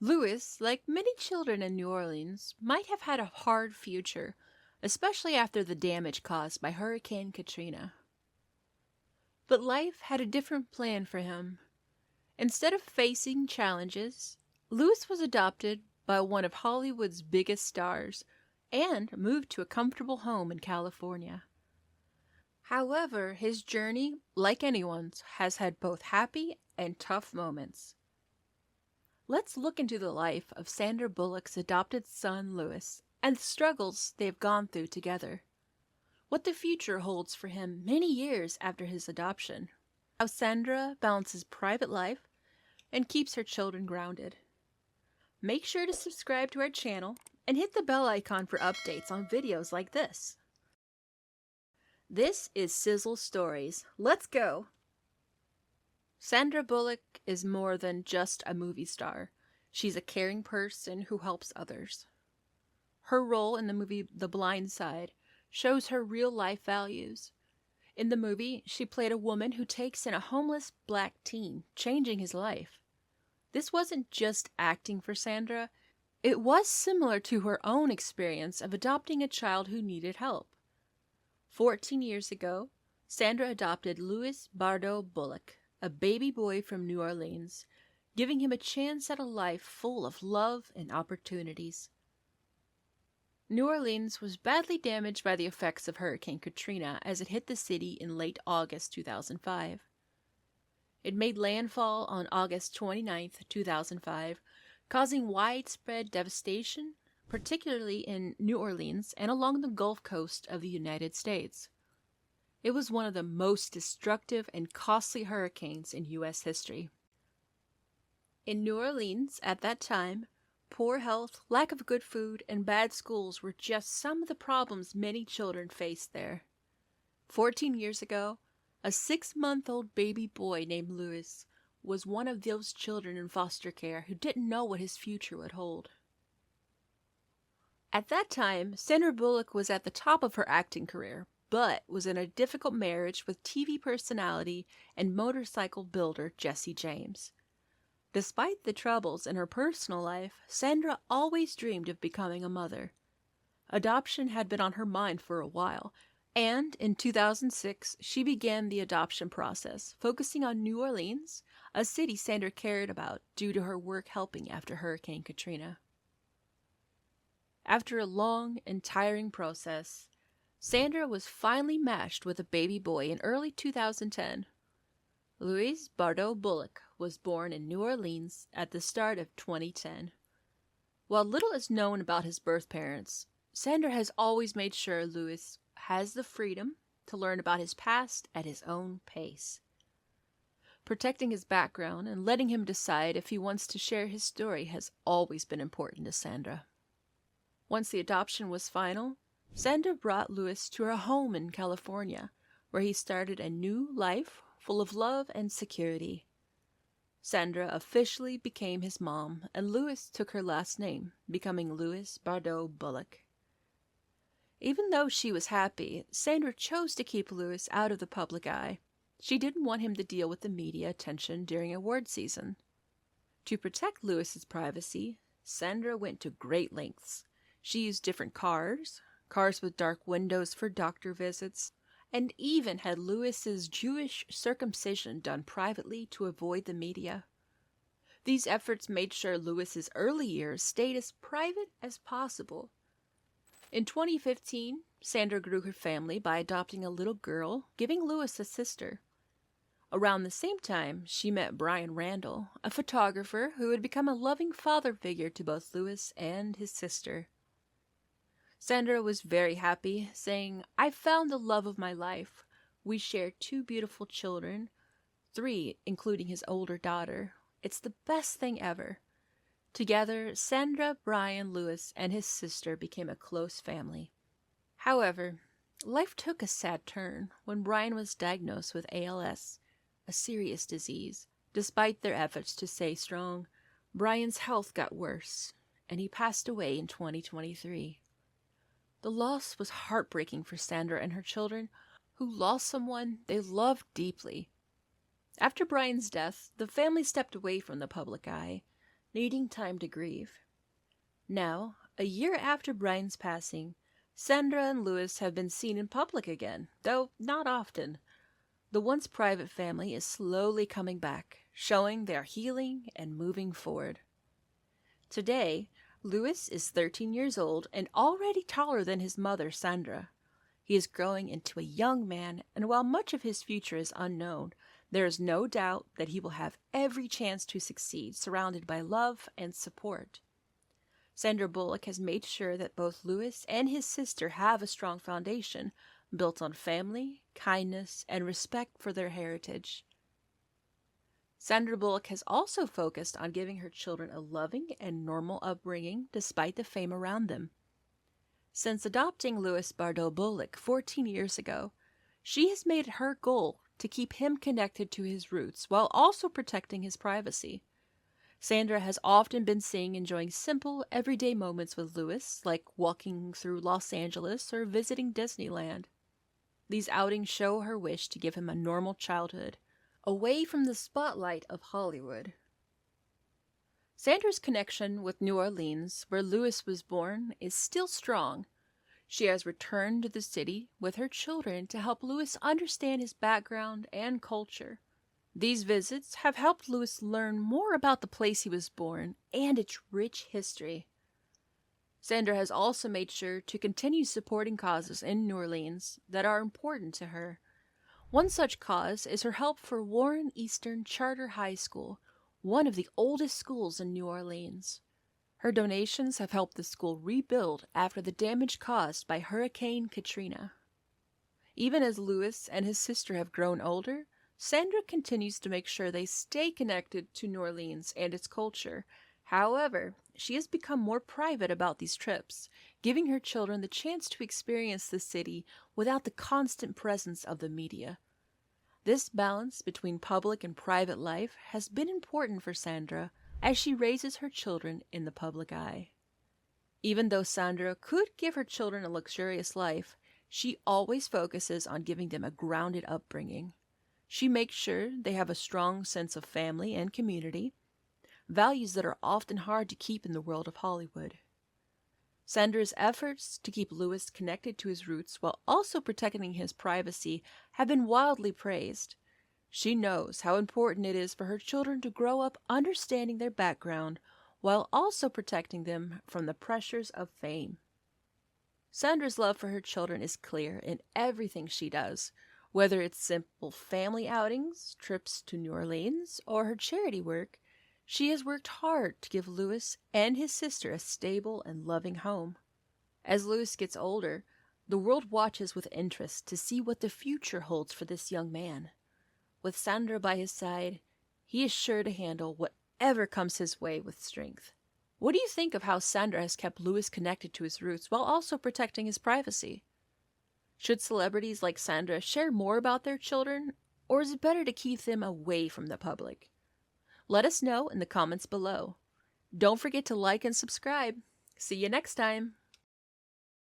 Louis, like many children in New Orleans, might have had a hard future, especially after the damage caused by Hurricane Katrina. But life had a different plan for him. Instead of facing challenges, Louis was adopted by one of Hollywood's biggest stars and moved to a comfortable home in California. However, his journey, like anyone's, has had both happy and tough moments. Let's look into the life of Sandra Bullock's adopted son, Louis, and the struggles they have gone through together. What the future holds for him many years after his adoption. How Sandra balances private life and keeps her children grounded. Make sure to subscribe to our channel and hit the bell icon for updates on videos like this. This is Sizzle Stories. Let's go! Sandra Bullock is more than just a movie star. She's a caring person who helps others. Her role in the movie The Blind Side shows her real-life values. In the movie, she played a woman who takes in a homeless black teen, changing his life. This wasn't just acting for Sandra. It was similar to her own experience of adopting a child who needed help. 14 years ago, Sandra adopted Louis Bardo Bullock, a baby boy from New Orleans, giving him a chance at a life full of love and opportunities. New Orleans was badly damaged by the effects of Hurricane Katrina as it hit the city in late August 2005. It made landfall on August 29, 2005, causing widespread devastation, particularly in New Orleans and along the Gulf Coast of the United States. It was one of the most destructive and costly hurricanes in U.S. history. In New Orleans at that time, poor health, lack of good food, and bad schools were just some of the problems many children faced there. 14 years ago, a 6-month-old baby boy named Louis was one of those children in foster care who didn't know what his future would hold. At that time, Sandra Bullock was at the top of her acting career, but was in a difficult marriage with TV personality and motorcycle builder Jesse James. Despite the troubles in her personal life, Sandra always dreamed of becoming a mother. Adoption had been on her mind for a while, and in 2006 she began the adoption process, focusing on New Orleans, a city Sandra cared about due to her work helping after Hurricane Katrina. After a long and tiring process, Sandra was finally matched with a baby boy in early 2010. Louis Bardo Bullock was born in New Orleans at the start of 2010. While little is known about his birth parents, Sandra has always made sure Louis has the freedom to learn about his past at his own pace. Protecting his background and letting him decide if he wants to share his story has always been important to Sandra. Once the adoption was final, Sandra brought Louis to her home in California, where he started a new life full of love and security. Sandra officially became his mom, and Louis took her last name, becoming Louis Bardo Bullock. Even though she was happy, Sandra chose to keep Louis out of the public eye. She didn't want him to deal with the media attention during award season. To protect Louis's privacy, Sandra went to great lengths. She used different cars with dark windows for doctor visits, and even had Louis's Jewish circumcision done privately to avoid the media. These efforts made sure Louis's early years stayed as private as possible. In 2015, Sandra grew her family by adopting a little girl, giving Louis a sister. Around the same time, she met Brian Randall, a photographer who had become a loving father figure to both Louis and his sister. Sandra was very happy, saying, "I found the love of my life. We share 2 beautiful children, 3 including his older daughter. It's the best thing ever." Together, Sandra, Brian, Louis, and his sister became a close family. However, life took a sad turn when Brian was diagnosed with ALS, a serious disease. Despite their efforts to stay strong, Brian's health got worse, and he passed away in 2023. The loss was heartbreaking for Sandra and her children, who lost someone they loved deeply. After Brian's death, the family stepped away from the public eye. needing time to grieve. Now, a year after Brian's passing, Sandra and Louis have been seen in public again, though not often. The once private family is slowly coming back, showing they are healing and moving forward. Today, Louis is 13 years old and already taller than his mother, Sandra. He is growing into a young man, and while much of his future is unknown, there is no doubt that he will have every chance to succeed, surrounded by love and support. Sandra Bullock has made sure that both Louis and his sister have a strong foundation, built on family, kindness, and respect for their heritage. Sandra Bullock has also focused on giving her children a loving and normal upbringing despite the fame around them. Since adopting Louis Bardo Bullock 14 years ago, she has made it her goal to keep him connected to his roots while also protecting his privacy. Sandra has often been seen enjoying simple, everyday moments with Louis, like walking through Los Angeles or visiting Disneyland. These outings show her wish to give him a normal childhood, away from the spotlight of Hollywood. Sandra's connection with New Orleans, where Louis was born, is still strong. She has returned to the city with her children to help Louis understand his background and culture. These visits have helped Louis learn more about the place he was born and its rich history. Sandra has also made sure to continue supporting causes in New Orleans that are important to her. One such cause is her help for Warren Eastern Charter High School, one of the oldest schools in New Orleans. Her donations have helped the school rebuild after the damage caused by Hurricane Katrina. Even as Louis and his sister have grown older, Sandra continues to make sure they stay connected to New Orleans and its culture. However, she has become more private about these trips, giving her children the chance to experience the city without the constant presence of the media. This balance between public and private life has been important for Sandra as she raises her children in the public eye. Even though Sandra could give her children a luxurious life, she always focuses on giving them a grounded upbringing. She makes sure they have a strong sense of family and community, values that are often hard to keep in the world of Hollywood. Sandra's efforts to keep Louis connected to his roots while also protecting his privacy have been wildly praised. She knows how important it is for her children to grow up understanding their background while also protecting them from the pressures of fame. Sandra's love for her children is clear in everything she does, whether it's simple family outings, trips to New Orleans, or her charity work. She has worked hard to give Louis and his sister a stable and loving home. As Louis gets older, the world watches with interest to see what the future holds for this young man. With Sandra by his side, he is sure to handle whatever comes his way with strength. What do you think of how Sandra has kept Louis connected to his roots while also protecting his privacy? Should celebrities like Sandra share more about their children, or is it better to keep them away from the public? Let us know in the comments below. Don't forget to like and subscribe. See you next time.